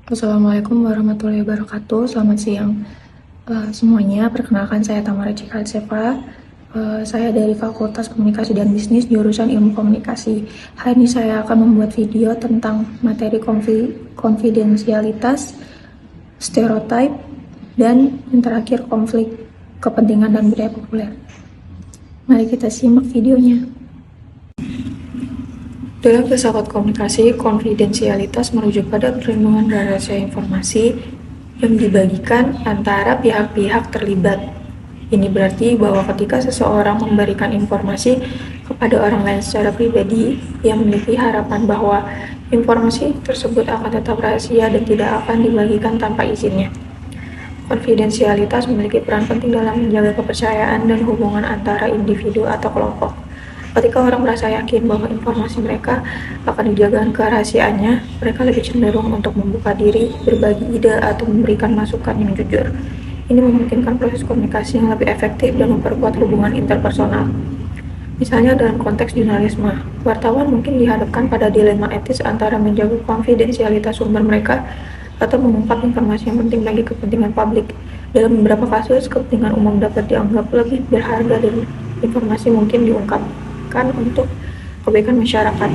Assalamualaikum warahmatullahi wabarakatuh. Selamat siang semuanya. Perkenalkan, saya Tamara Cikhalseva. Saya dari Fakultas Komunikasi dan Bisnis, jurusan Ilmu Komunikasi. Hari ini saya akan membuat video tentang materi konfidensialitas, stereotip, dan yang terakhir konflik kepentingan dan budaya populer. Mari kita simak videonya. Dalam filsafat komunikasi, konfidensialitas merujuk pada perlindungan rahasia informasi yang dibagikan antara pihak-pihak terlibat. Ini berarti bahwa ketika seseorang memberikan informasi kepada orang lain secara pribadi, ia memiliki harapan bahwa informasi tersebut akan tetap rahasia dan tidak akan dibagikan tanpa izinnya. Konfidensialitas memiliki peran penting dalam menjaga kepercayaan dan hubungan antara individu atau kelompok. Ketika orang merasa yakin bahwa informasi mereka akan dijaga kerahasiaannya, mereka lebih cenderung untuk membuka diri, berbagi ide, atau memberikan masukan yang jujur. Ini memungkinkan proses komunikasi yang lebih efektif dan memperkuat hubungan interpersonal. Misalnya dalam konteks jurnalisme, wartawan mungkin dihadapkan pada dilema etis antara menjaga konfidensialitas sumber mereka atau mengungkap informasi yang penting bagi kepentingan publik. Dalam beberapa kasus, kepentingan umum dapat dianggap lebih berharga dan informasi mungkin diungkapkan untuk kebaikan masyarakat.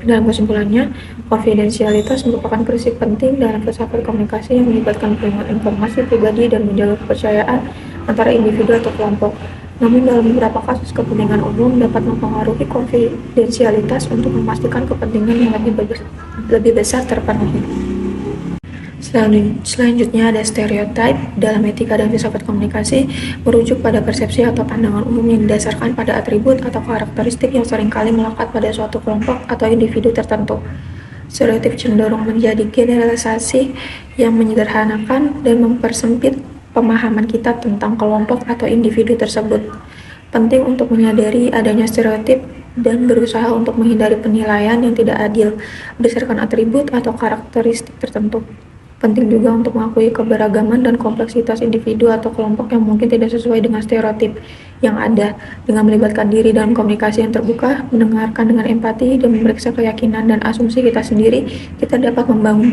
Dalam kesimpulannya, konfidensialitas merupakan prinsip penting dalam filsafat komunikasi yang melibatkan perlindungan informasi pribadi dan menjaga kepercayaan antara individu atau kelompok. Namun dalam beberapa kasus, kepentingan umum dapat mempengaruhi konfidensialitas untuk memastikan kepentingan yang lebih besar terpenuhi. Selanjutnya ada stereotip. Dalam etika dan filsafat komunikasi, merujuk pada persepsi atau pandangan umum yang didasarkan pada atribut atau karakteristik yang seringkali melekat pada suatu kelompok atau individu tertentu. Stereotip cenderung menjadi generalisasi yang menyederhanakan dan mempersempit pemahaman kita tentang kelompok atau individu tersebut. Penting untuk menyadari adanya stereotip dan berusaha untuk menghindari penilaian yang tidak adil berdasarkan atribut atau karakteristik tertentu. Penting juga untuk mengakui keberagaman dan kompleksitas individu atau kelompok yang mungkin tidak sesuai dengan stereotip yang ada. Dengan melibatkan diri dalam komunikasi yang terbuka, mendengarkan dengan empati, dan memeriksa keyakinan dan asumsi kita sendiri, kita dapat membangun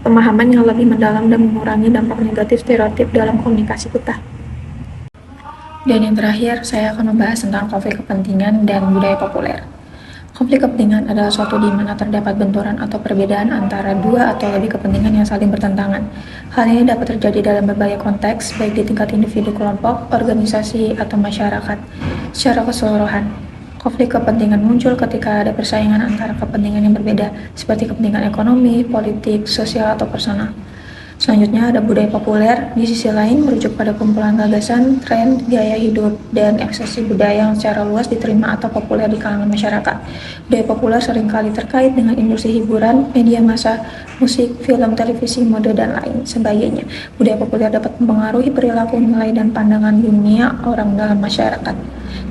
pemahaman yang lebih mendalam dan mengurangi dampak negatif stereotip dalam komunikasi kita. Dan yang terakhir, saya akan membahas tentang konflik kepentingan dan budaya populer. Konflik kepentingan adalah suatu di mana terdapat benturan atau perbedaan antara dua atau lebih kepentingan yang saling bertentangan. Hal ini dapat terjadi dalam berbagai konteks, baik di tingkat individu, kelompok, organisasi, atau masyarakat. Secara keseluruhan, konflik kepentingan muncul ketika ada persaingan antara kepentingan yang berbeda, seperti kepentingan ekonomi, politik, sosial, atau personal. Selanjutnya ada budaya populer. Di sisi lain, merujuk pada kumpulan gagasan, tren, gaya hidup, dan ekspresi budaya yang secara luas diterima atau populer di kalangan masyarakat. Budaya populer seringkali terkait dengan industri hiburan, media massa, musik, film, televisi, mode, dan lain sebagainya. Budaya populer dapat mempengaruhi perilaku, nilai, dan pandangan dunia orang dalam masyarakat.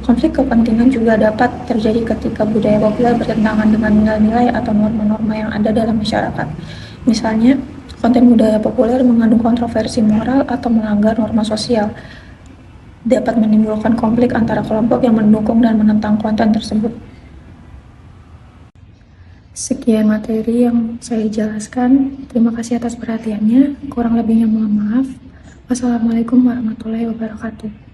Konflik kepentingan juga dapat terjadi ketika budaya populer bertentangan dengan nilai-nilai atau norma-norma yang ada dalam masyarakat. Misalnya, konten budaya populer mengandung kontroversi moral atau melanggar norma sosial, dapat menimbulkan konflik antara kelompok yang mendukung dan menentang konten tersebut. Sekian materi yang saya jelaskan. Terima kasih atas perhatiannya. Kurang lebihnya mohon maaf. Wassalamualaikum warahmatullahi wabarakatuh.